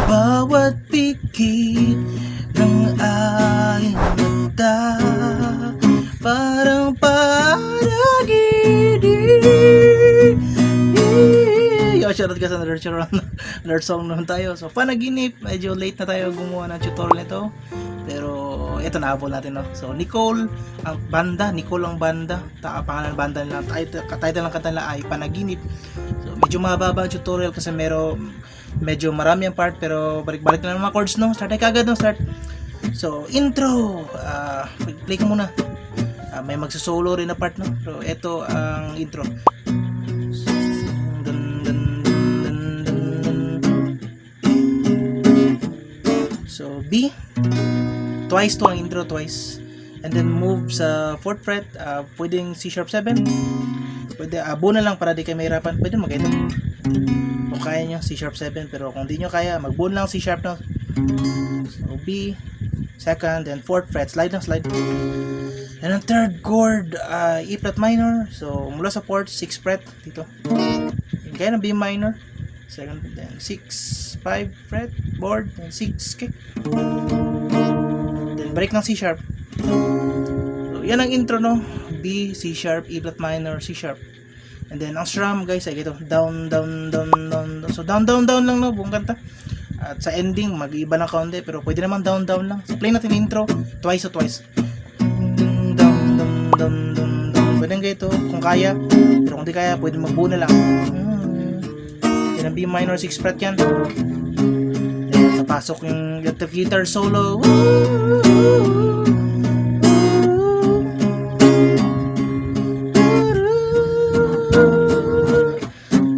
bawat pikit ng aking mata, parang panaginip. Shoutout ka sa nerd song naman tayo. So panaginip, medyo late na tayo gumawa ng tutorial nito, pero ito naabol natin, no? So Nicole ang banda, pangalan ng banda nila, title ng kanta nila ay Panaginip. So medyo mahaba ang tutorial kasi medyo marami ang part, pero balik-balik na ng mga chords, no? Start tayo kagad, no? Start. So intro, play ko muna. May magsosolo rin na part, no? So ito ang intro. So B, twice to ang intro, twice, and then move sa 4th fret. Pwedeng C sharp 7, pwede abo na lang para di kayo mahirapan. Pwede mag-ito kung kaya nyo C sharp 7, pero kung di nyo kaya, mag-boon lang C sharp, no? So B, 2nd, then 4th fret, slide lang, slide. And ang 3rd chord, E flat minor. So mula sa 4th, 6th fret dito, kaya na B minor, 2nd, then 6, 5 fret, board, then 6 kick, then break ng C sharp. So yan ang intro, no? B, C sharp, E flat minor, C sharp. And then ang strum, guys, ay ito, down, down, down, down, down. So down, down, down lang, no, buong kanta. At sa ending, mag-iba ng kaunti, pero pwede naman down, down lang. So play natin intro, twice o twice. Down, down, down, down, down. Pwede nga ito, kung kaya. Pero kung di kaya, pwede mag-buo na lang. Yan ang B minor, 6 fret yan. Then napasok yung electric guitar solo.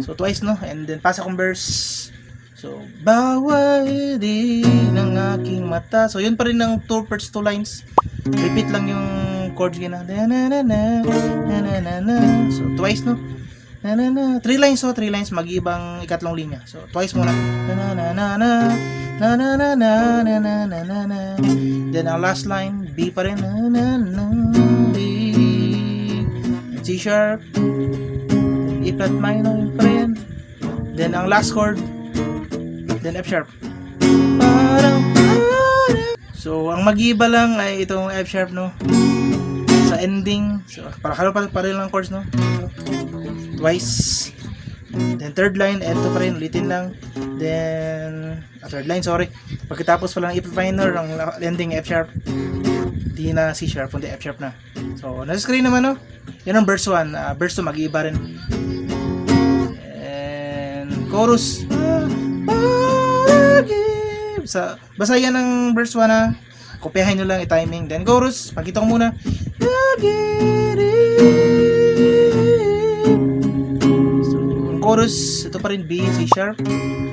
So twice, no? And then pasok ang verse. So bawat di ng aking mata. So yun pa rin ang 2 parts, 2 lines. Repeat lang yung chords gina. So twice, no? 3 lines, so 3 lines, mag-ibang ikatlong linya. So twice muna. Then ang last line, B pa rin. B, C sharp, E flat minor pa rin. Then ang last chord, then F sharp. So ang mag-iba lang ay itong F sharp, no? Sa ending, so para pa rin lang chords, no? Twice. Then third line, eto pa rin, ulitin lang. Then third line, sorry. Pagkatapos pa lang E flat minor, ang ending F sharp. Di na C sharp, kundi F sharp na. So nasa screen naman, no? Yan ang verse 1. Verse 2 mag-iiba rin. And chorus. Basta yan ang verse 1, ha. Kopyahin nyo lang i-timing. Then chorus, pakita ko muna. So ang chorus, ito pa rin B, C sharp.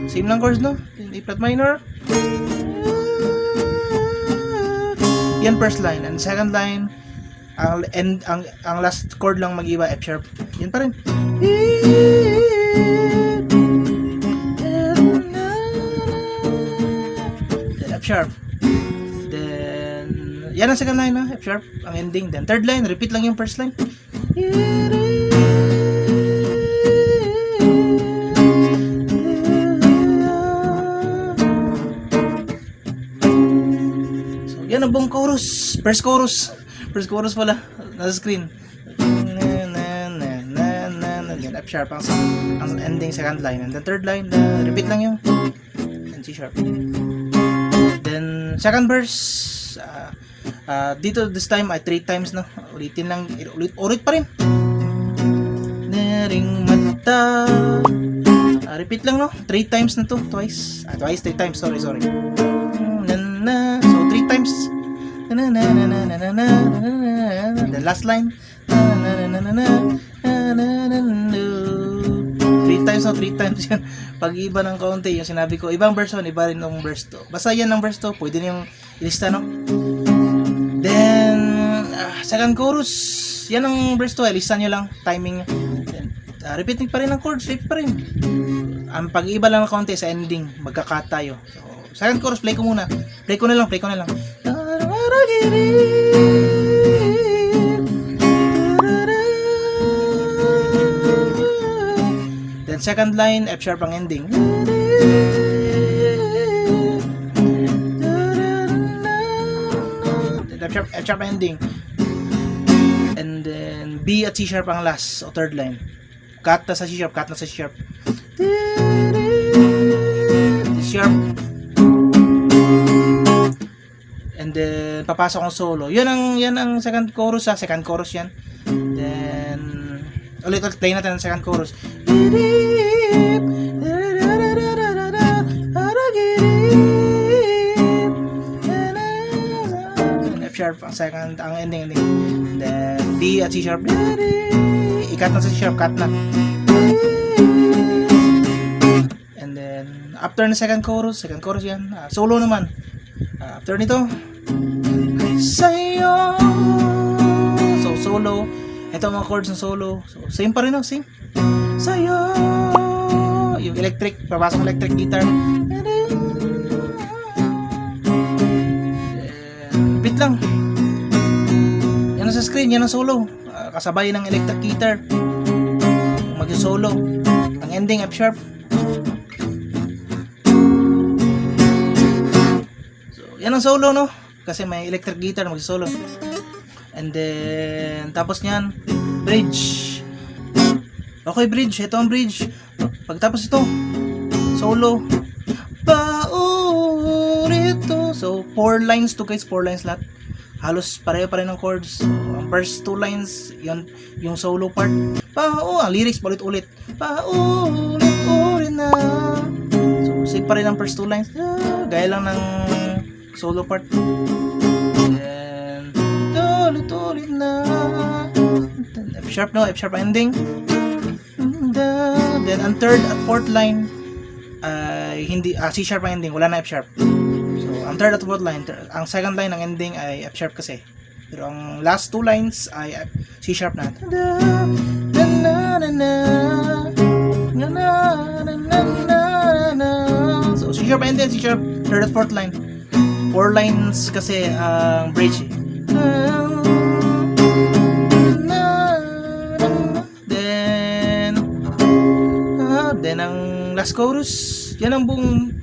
Same lang chords, no? E flat minor. Yan first line. And second line, ang last chord lang mag-iba, F sharp. Yan pa rin. Then F sharp. Then yan ang second line, na F sharp ang ending. Then third line, repeat lang yung first line. So yan ang buong chorus. First chorus pala nasa screen. Yan F sharp ang ending, second line. And then third line, repeat lang yung and C sharp. Then second verse, dito this time ay 3 times, no? Ulitin lang, ulit pa rin. Nering mata. Repeat lang, no? 3 times na to, twice. 3 times, sorry. So 3 times. The last line. 3 times yan. Pag-iba ng kaunti, yung sinabi ko, ibang verse 1, iba rin ng verse 2. Basta yan ng verse 2, pwede na yung ilista, no? Then, second chorus, yan ang verse 2, ilista nyo lang, timing. Then, repeating pa rin ang chords, repeat pa rin. Ang pag-iba lang ng kaunti sa ending, magka-cut tayo. So, second chorus, play ko na lang. Then second line, F sharp ang ending. F sharp ending. And then B at C sharp ang last o third line. Cut na sa C sharp, cut na sa C sharp. C sharp. And then papasok ang solo. Yan ang second chorus, second chorus yan. Then ulit play natin ang second chorus. F sharp ang second, ang ending. Then D at C sharp. I-cut na sa C sharp, cut na. And then after na second chorus yan. Solo naman. After nito, sa'yo. So solo. Ito ang mga chords ng solo. So same pa rin, no? Same. Sa'yo. Yung electric, papasok electric guitar. Beat lang. Yan sa screen, yan ang solo. Kasabay ng electric guitar. Mag-solo. Ang ending F sharp. So yan ang solo, no? Kasi may electric guitar, mag-solo. And then tapos niyan, bridge. Okay, bridge. Ito ang bridge. Pagtapos ito, solo. Paulit to. So 4 lines to guys, 4 lines lahat. Halos pareho pa rin ng chords. So, ang first 2 lines, yung solo part. Ang lyrics paulit-ulit. Paulit-ulit na. So same pa rin ang first 2 lines. Gaya lang ng solo part. Then ulit-ulit na. F sharp, no? F sharp ending. Then ang third at fourth line ay hindi C sharp ang ending, wala na F sharp. So ang third at fourth line, ang second line ng ending ay F sharp kasi. Pero ang last 2 lines ay C sharp na. So C sharp ending, C sharp, third at fourth line. 4 lines kasi ang bridge. Then ang last chorus, yan ang buong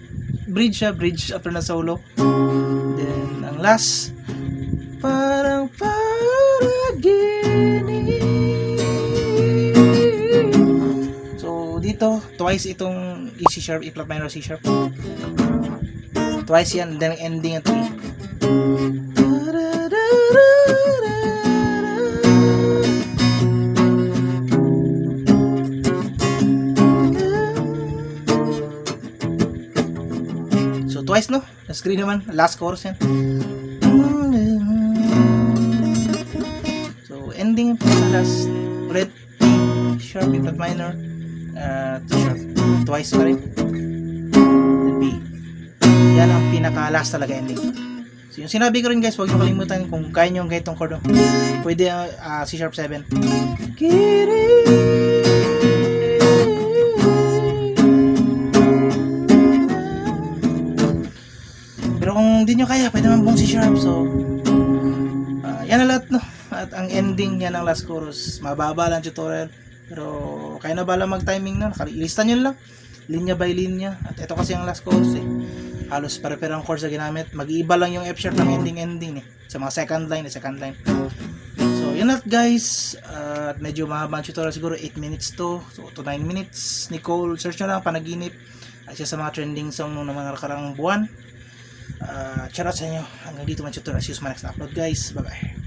bridge after na solo. Then ang last, parang panaginip. So dito, twice itong E C sharp, E flat minor, C sharp. Twice yan, then ending at E. Twice, no? Sa screen naman, last chorus yan. So ending last ulit sharp, E flat minor, sharp, twice pa rin. Then B. Yan ang pinaka last talaga ending. So yung sinabi ko rin guys, huwag nyo kalimutan kung kaya nyo ang ganitong chord, pwede C sharp 7. Pero kung hindi nyo kaya, pwede naman buong C sharp. So yan na lahat, no? At ang ending, yan ang last chorus. Mababa lang tutorial, pero kaya na bala mag-timing na. Ilista nyo lang, linya by linya. At ito kasi ang last chorus halos pare-pare ang chords na ginamit. Mag-iiba lang yung F sharp ng ending sa mga second line. So yun lahat guys. At medyo mahaba ang tutorial, siguro 8 minutes to 9 minutes. Nicole, search nyo lang, Panaginip. At siya sa mga trending song ng mga nakarang buwan. Charot sa inyo. Hanggang dito man tutorial. See you sa next upload guys. Bye bye.